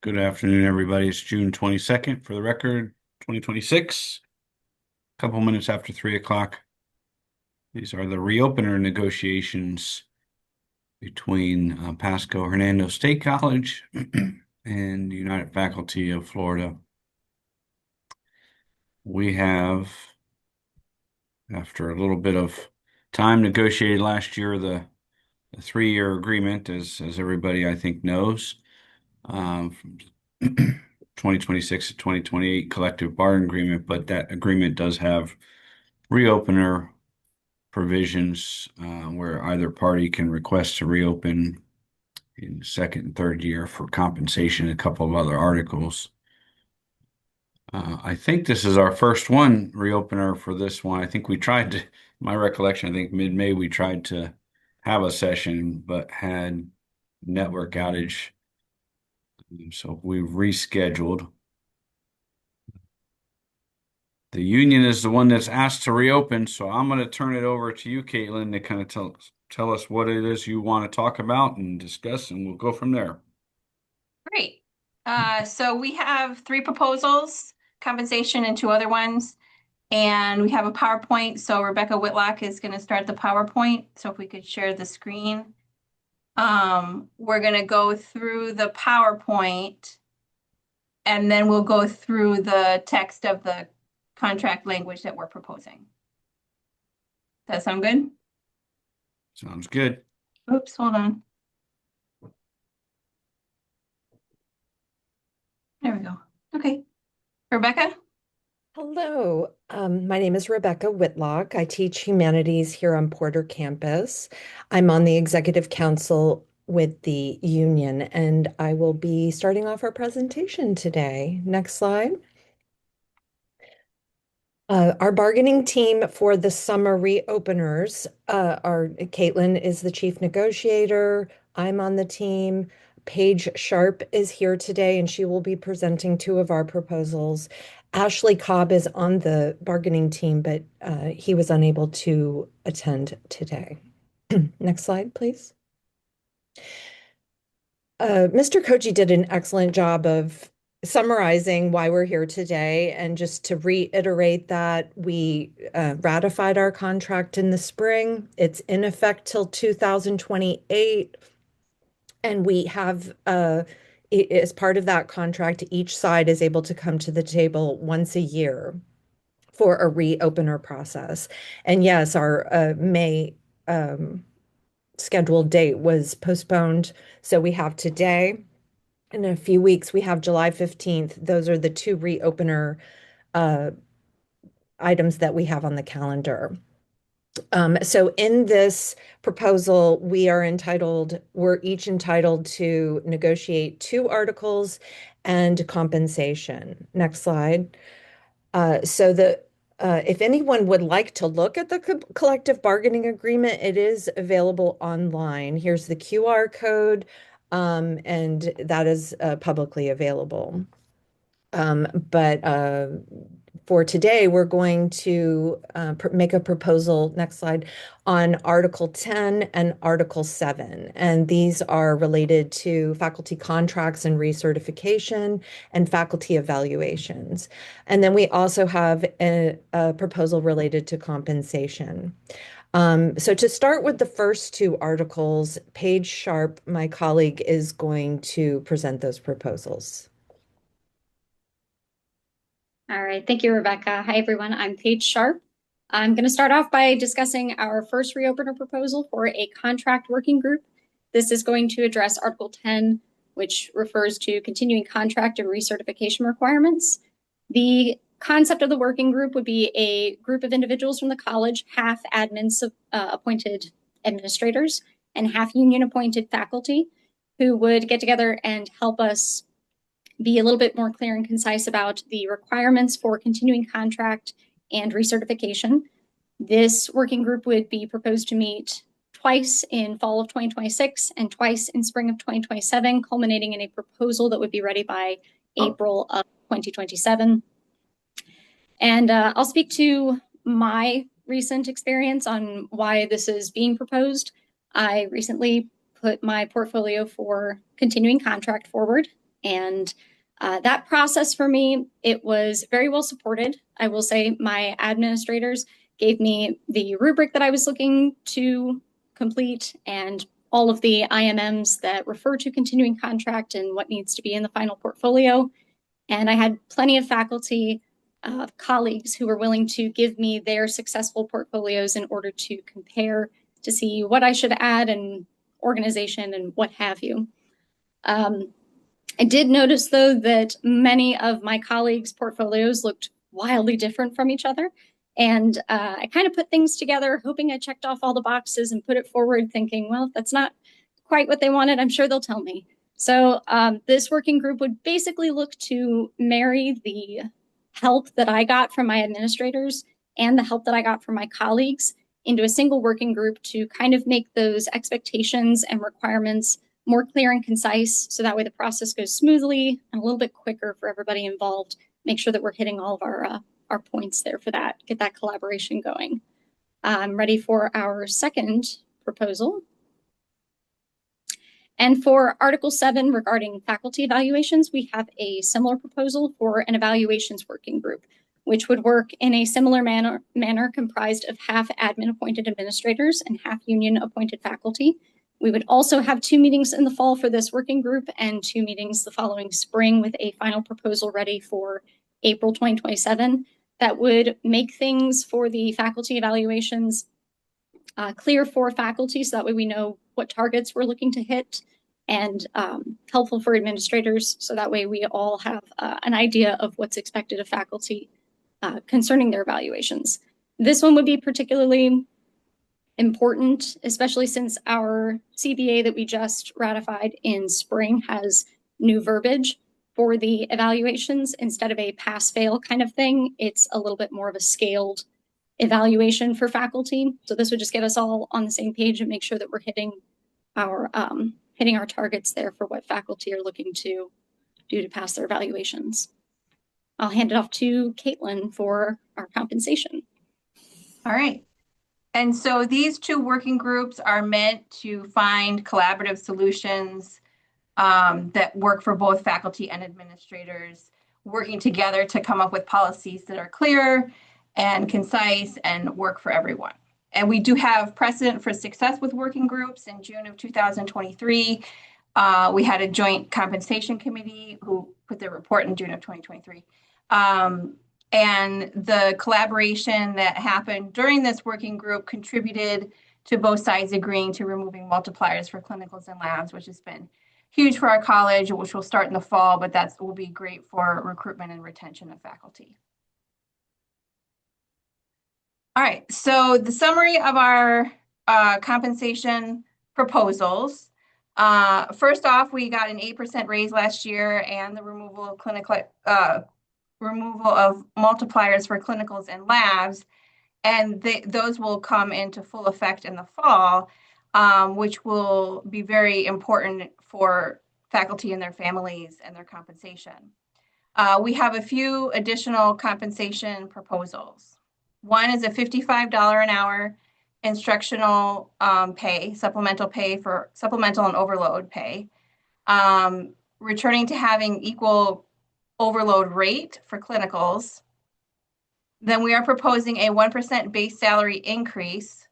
Good afternoon, everybody. It's June 22nd for the record, 2026. A couple minutes after 3 o'clock. These are the reopener negotiations between Pasco Hernando State College and United Faculty of Florida. We have, after a little bit of time, negotiated last year the 3-year agreement, as everybody I think knows. From 2026 to 2028 collective bargaining agreement, but that agreement does have reopener provisions where either party can request to reopen in the second and third year for compensation, a couple of other articles. I think this is our first reopener for this one. I think we tried to, my recollection, I think mid-May we tried to have a session, but had network outage. So we rescheduled. The union is the one that's asked to reopen, so I'm going to turn it over to you, Caitlin, to kind of tell us what it is you want to talk about and discuss, and we'll go from there. Great. So we have three proposals, compensation and two other ones. And we have a PowerPoint. So Rebecca Whitlock is going to start the PowerPoint. So if we could share the screen. We're going to go through the PowerPoint and then we'll go through the text of the contract language that we're proposing. Does that sound good? Sounds good. Oops, hold on. There we go. Okay. Rebecca? Hello, my name is Rebecca Whitlock. I teach humanities here on Porter campus. I'm on the executive council with the union, and I will be starting off our presentation today. Next slide. Our bargaining team for the summer reopeners are Caitlin is the chief negotiator. I'm on the team. Paige Sharp is here today, and she will be presenting two of our proposals. Ashley Cobb is on the bargaining team, but he was unable to attend today. Next slide, please. Mr. Koji did an excellent job of summarizing why we're here today. And just to reiterate that we ratified our contract in the spring. It's in effect till 2028. And we have, as part of that contract, each side is able to come to the table once a year for a reopener process. And yes, our May scheduled date was postponed. So we have today. In a few weeks, we have July 15th. Those are the two reopener items that we have on the calendar. So in this proposal, we're each entitled to negotiate two articles and compensation. Next slide. If anyone would like to look at the collective bargaining agreement, it is available online. Here's the QR code, and that is publicly available. But for today, we're going to make a proposal, next slide, on Article 10 and Article 7. And these are related to faculty contracts and recertification and faculty evaluations. And then we also have a proposal related to compensation. So to start with the first two articles, Paige Sharp, my colleague, is going to present those proposals. All right, thank you, Rebecca. Hi, everyone. I'm Paige Sharp. I'm going to start off by discussing our first reopener proposal for a contract working group. This is going to address Article 10, which refers to continuing contract and recertification requirements. The concept of the working group would be a group of individuals from the college, half admins appointed administrators and half union appointed faculty, who would get together and help us be a little bit more clear and concise about the requirements for continuing contract and recertification. This working group would be proposed to meet twice in fall of 2026 and twice in spring of 2027, culminating in a proposal that would be ready by April of 2027. And I'll speak to my recent experience on why this is being proposed. I recently put my portfolio for continuing contract forward And that process for me, it was very well supported. I will say my administrators gave me the rubric that I was looking to complete and all of the IMMs that refer to continuing contract and what needs to be in the final portfolio. And I had plenty of faculty colleagues who were willing to give me their successful portfolios in order to compare to see what I should add and organization and what have you. I did notice, though, that many of my colleagues' portfolios looked wildly different from each other. And I kind of put things together, hoping I checked off all the boxes and put it forward, thinking, well, if that's not quite what they wanted, I'm sure they'll tell me. So this working group would basically look to marry the help that I got from my administrators and the help that I got from my colleagues into a single working group to kind of make those expectations and requirements more clear and concise, so that way the process goes smoothly and a little bit quicker for everybody involved. Make sure that we're hitting all of our points there for that, get that collaboration going. I'm ready for our second proposal. And for Article 7 regarding faculty evaluations, we have a similar proposal for an evaluations working group, which would work in a similar manner comprised of half admin appointed administrators and half union appointed faculty. We would also have 2 meetings in the fall for this working group and 2 meetings the following spring with a final proposal ready for April 2027 that would make things for the faculty evaluations clear for faculty, so that way we know what targets we're looking to hit, and helpful for administrators, so that way we all have an idea of what's expected of faculty concerning their evaluations. This one would be particularly important, especially since our CBA that we just ratified in spring has new verbiage for the evaluations. Instead of a pass-fail kind of thing, it's a little bit more of a scaled evaluation for faculty. So this would just get us all on the same page and make sure that we're hitting our targets there for what faculty are looking to do to pass their evaluations. I'll hand it off to Caitlin for our compensation. All right. And so these 2 working groups are meant to find collaborative solutions that work for both faculty and administrators, working together to come up with policies that are clear and concise and work for everyone. And we do have precedent for success with working groups. In June of 2023, we had a joint compensation committee who put their report in June of 2023. And the collaboration that happened during this working group contributed to both sides agreeing to removing multipliers for clinicals and labs, which has been huge for our college, which will start in the fall, but that will be great for recruitment and retention of faculty. All right, so the summary of our compensation proposals. First off, we got an 8% raise last year and the removal of multipliers for clinicals and labs, and those will come into full effect in the fall, which will be very important for faculty and their families and their compensation. We have a few additional compensation proposals. One is a $55 an hour instructional pay, supplemental and overload pay, returning to having equal overload rate for clinicals. Then we are proposing a 1% base salary increase,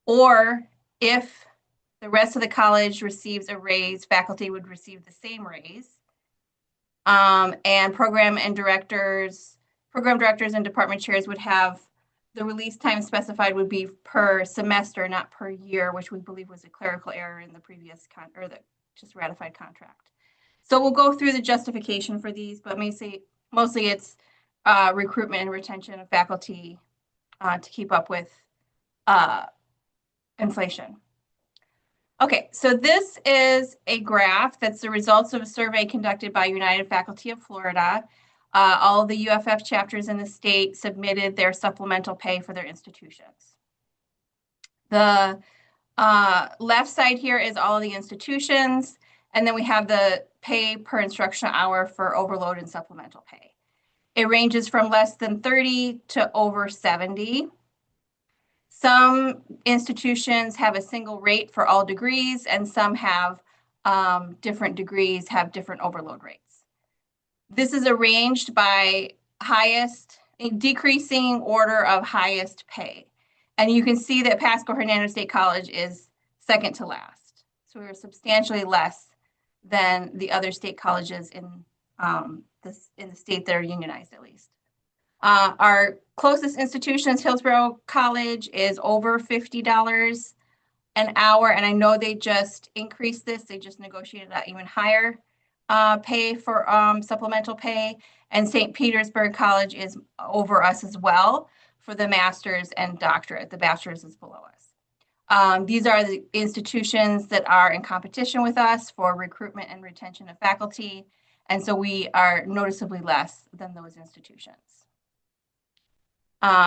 or if the rest of the college receives a raise, faculty would receive the same raise. And program directors and department chairs would have the release time specified would be per semester, not per year, which we believe was a clerical error in the previous the just ratified contract. So we'll go through the justification for these, but mostly it's recruitment and retention of faculty to keep up with inflation. Okay, so this is a graph that's the results of a survey conducted by United Faculty of Florida. All of the UFF chapters in the state submitted their supplemental pay for their institutions. The left side here is all of the institutions, and then we have the pay per instructional hour for overload and supplemental pay. It ranges from less than 30 to over 70. Some institutions have a single rate for all degrees, and some have different degrees have different overload rates. This is arranged by decreasing order of highest pay. And you can see that Pasco Hernando State College is second to last. So we're substantially less than the other state colleges in the state that are unionized, at least. Our closest institutions, Hillsborough College, is over $50 an hour, and I know they just increased this. They just negotiated that even higher pay for supplemental pay. And St. Petersburg College is over us as well for the master's and doctorate. The bachelor's is below us. These are the institutions that are in competition with us for recruitment and retention of faculty. And so we are noticeably less than those institutions.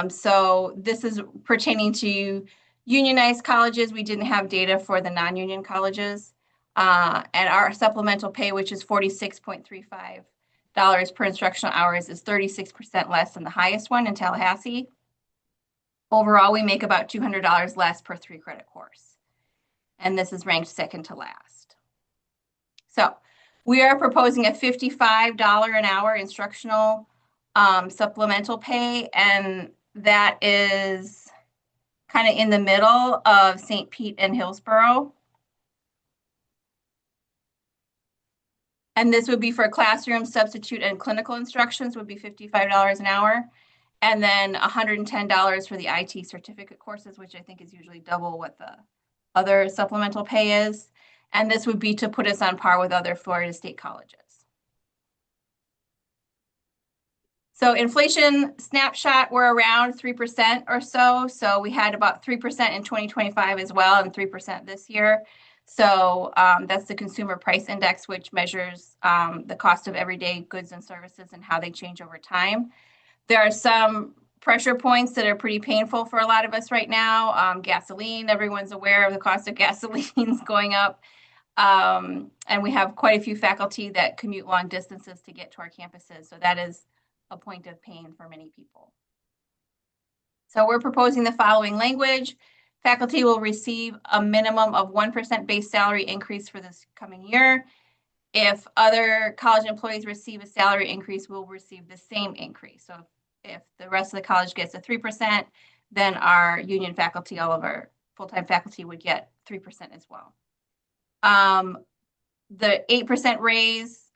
So this is pertaining to unionized colleges. We didn't have data for the non-union colleges. And our supplemental pay, which is $46.35 per instructional hours, is 36% less than the highest one in Tallahassee. Overall, we make about $200 less per 3-credit course. And this is ranked second to last. So we are proposing a $55 an hour instructional supplemental pay, and that is kind of in the middle of St. Pete and Hillsborough. And this would be for classroom, substitute, and clinical instructions would be $55 an hour. And then $110 for the IT certificate courses, which I think is usually double what the other supplemental pay is. And this would be to put us on par with other Florida State colleges. So inflation snapshot, we're around 3% or so. So we had about 3% in 2025 as well, and 3% this year. So that's the Consumer Price Index, which measures the cost of everyday goods and services and how they change over time. There are some pressure points that are pretty painful for a lot of us right now. Gasoline, everyone's aware of the cost of gasolines going up. And we have quite a few faculty that commute long distances to get to our campuses. So that is a point of pain for many people. So we're proposing the following language. Faculty will receive a minimum of 1% base salary increase for this coming year. If other college employees receive a salary increase, we'll receive the same increase. So if the rest of the college gets a 3%, then our union faculty, all of our full-time faculty, would get 3% as well. The 8% raise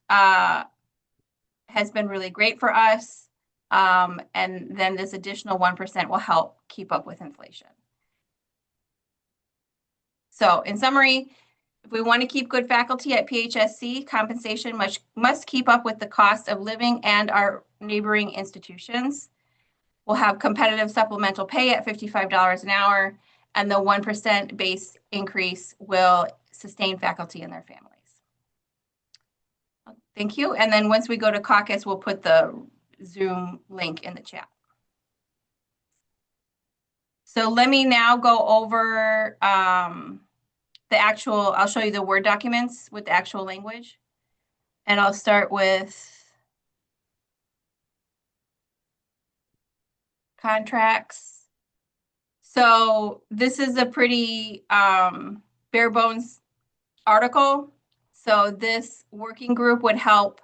has been really great for us. And then this additional 1% will help keep up with inflation. So in summary, if we want to keep good faculty at PHSC, compensation must keep up with the cost of living and our neighboring institutions. We'll have competitive supplemental pay at $55 an hour, and the 1% base increase will sustain faculty and their families. Thank you. And then once we go to caucus, we'll put the Zoom link in the chat. So let me now go over I'll show you the Word documents with the actual language. And I'll start with contracts. So this is a pretty bare bones article. So this working group would help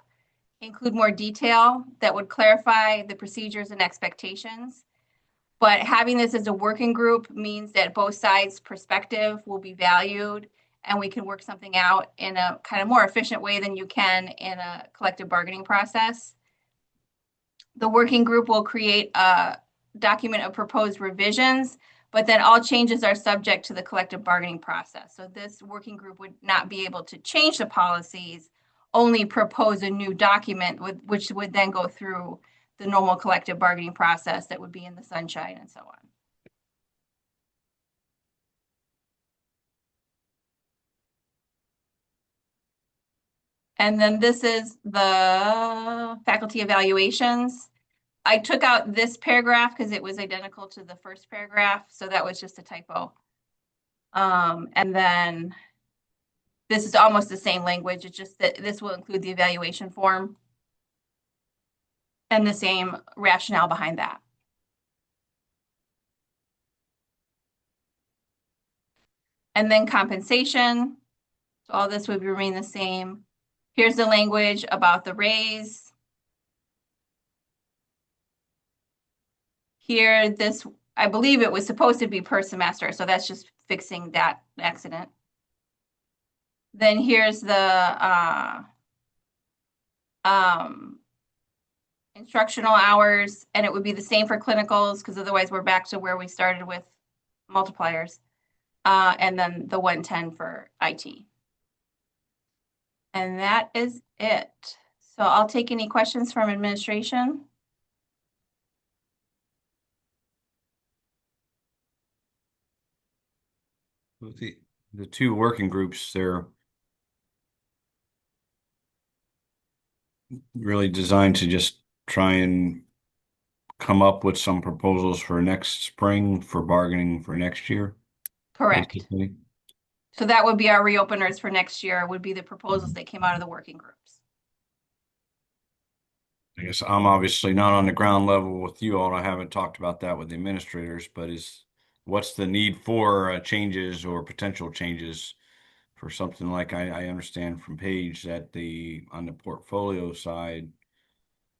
include more detail that would clarify the procedures and expectations. But having this as a working group means that both sides' perspective will be valued, and we can work something out in a kind of more efficient way than you can in a collective bargaining process. The working group will create a document of proposed revisions, but then all changes are subject to the collective bargaining process. So this working group would not be able to change the policies, only propose a new document, which would then go through the normal collective bargaining process that would be in the sunshine and so on. And then this is the faculty evaluations. I took out this paragraph because it was identical to the first paragraph, so that was just a typo. And then this is almost the same language. It's just that this will include the evaluation form and the same rationale behind that. And then compensation. So all this would remain the same. Here's the language about the raise. here, this, I believe it was supposed to be per semester, so that's just fixing that accident. Then here's the instructional hours, and it would be the same for clinicals, because otherwise we're back to where we started with multipliers. And then the 110 for IT. And that is it. So I'll take any questions from administration. The two working groups, they're really designed to just try and come up with some proposals for next spring for bargaining for next year. Correct. Basically. So that would be our reopeners for next year, would be the proposals that came out of the working groups. I guess I'm obviously not on the ground level with you all. I haven't talked about that with the administrators, but what's the need for changes or potential changes for something like I understand from Paige that on the portfolio side,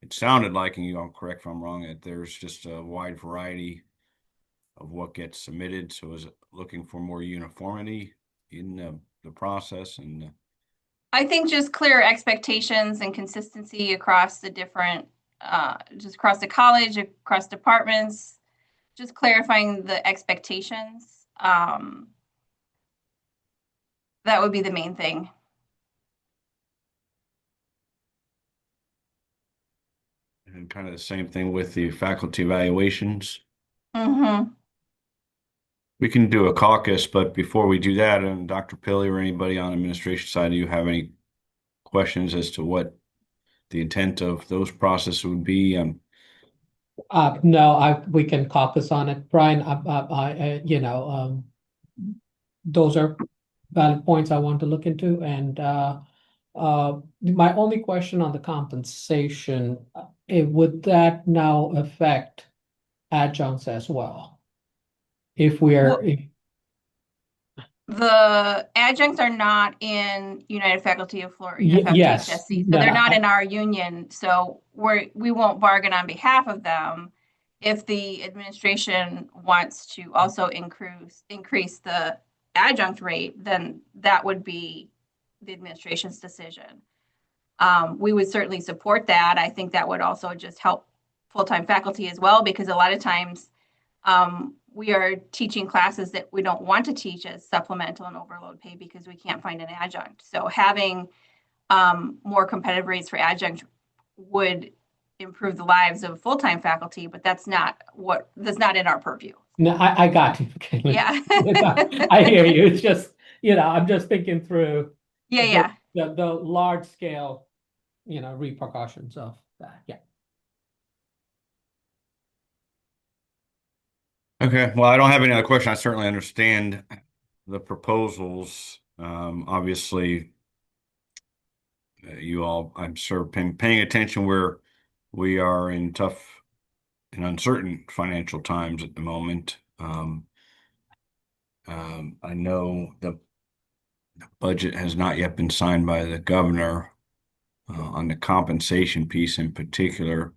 it sounded like, and you all correct if I'm wrong, that there's just a wide variety of what gets submitted. So is it looking for more uniformity in the process and I think just clear expectations and consistency across the different, just across the college, across departments, just clarifying the expectations. That would be the main thing. and kind of the same thing with the faculty evaluations. Mm-hmm. We can do a caucus, but before we do that, and Dr. Pilley or anybody on the administration side, do you have any questions as to what the intent of those processes would be? No, we can caucus on it, Brian. Those are valid points I want to look into, and my only question on the compensation, would that now affect adjuncts as well? If we are, The adjuncts are not in United Faculty of Florida, yes, FHSC, so they're not in our union. So we won't bargain on behalf of them. If the administration wants to also increase the adjunct rate, then that would be the administration's decision. We would certainly support that. I think that would also just help full-time faculty as well, because a lot of times we are teaching classes that we don't want to teach as supplemental and overload pay because we can't find an adjunct. So having more competitive rates for adjunct would improve the lives of full-time faculty, but that's not in our purview. No, I got you. Yeah. I hear you. It's just, I'm just thinking through Yeah. the large scale, repercussions of that. Yeah. Okay, well, I don't have any other question. I certainly understand the proposals. Obviously, you all, I'm sure, paying attention where we are in tough and uncertain financial times at the moment. I know the budget has not yet been signed by the governor on the compensation piece in particular.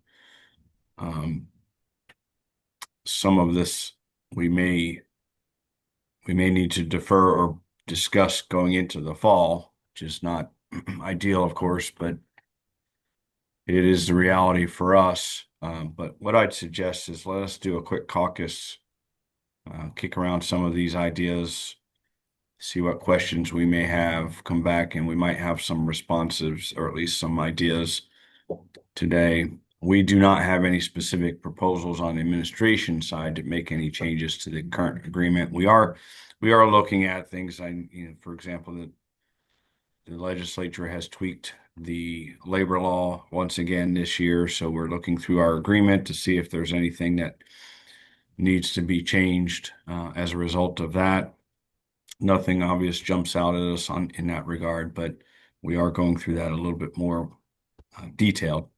Some of this we may need to defer or discuss going into the fall, which is not ideal, of course, but it is the reality for us. But what I'd suggest is let us do a quick caucus, kick around some of these ideas, see what questions we may have, come back, and we might have some responses or at least some ideas today. We do not have any specific proposals on the administration side to make any changes to the current agreement. We are looking at things. For example, the legislature has tweaked the labor law once again this year, so we're looking through our agreement to see if there's anything that needs to be changed as a result of that. Nothing obvious jumps out at us in that regard, but we are going through that a little bit more detailed.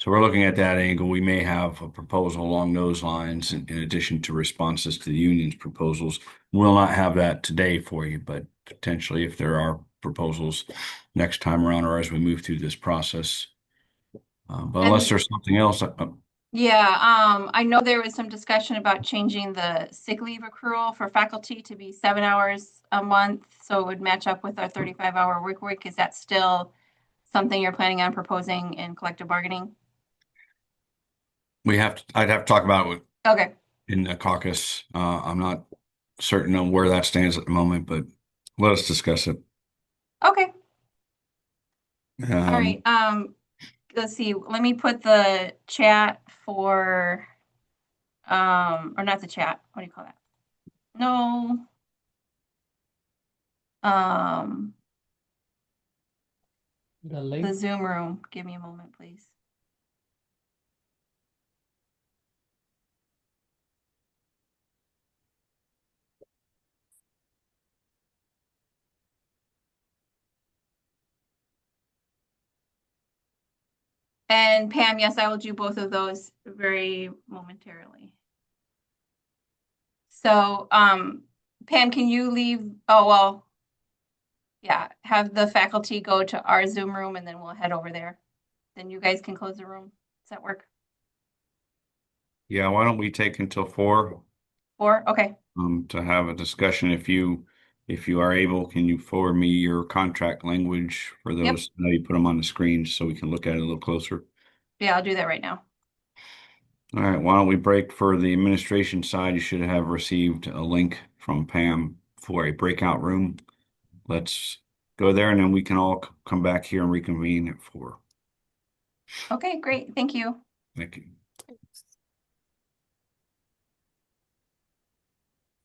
So we're looking at that angle. We may have a proposal along those lines in addition to responses to the union's proposals. We'll not have that today for you, but potentially if there are proposals next time around or as we move through this process. But unless there's something else, Yeah, I know there was some discussion about changing the sick leave accrual for faculty to be 7 hours a month, so it would match up with our 35-hour work week. Is that still something you're planning on proposing in collective bargaining? I'd have to talk about it Okay, in the caucus. I'm not certain on where that stands at the moment, but let us discuss it. okay, all Um, right. Let's see, let me put the chat for, or not the chat, what do you call that? No. Um, The the link, Zoom room. Give me a moment, please. And Pam, yes, I will do both of those very momentarily. So, Pam, can you leave? Oh, well, yeah, have the faculty go to our Zoom room and then we'll head over there. Then you guys can close the room. Does that work? yeah, why don't we take until 4 Or, okay, to have a discussion? If you are able, can you forward me your contract language for yep, those? Now you put them on the screen so we can look at it a little closer. yeah, I'll do that right now. All right, why don't we break for the administration side? You should have received a link from Pam for a breakout room. Let's go there and then we can all come back here and reconvene at 4. Okay, great, thank you. Thank you.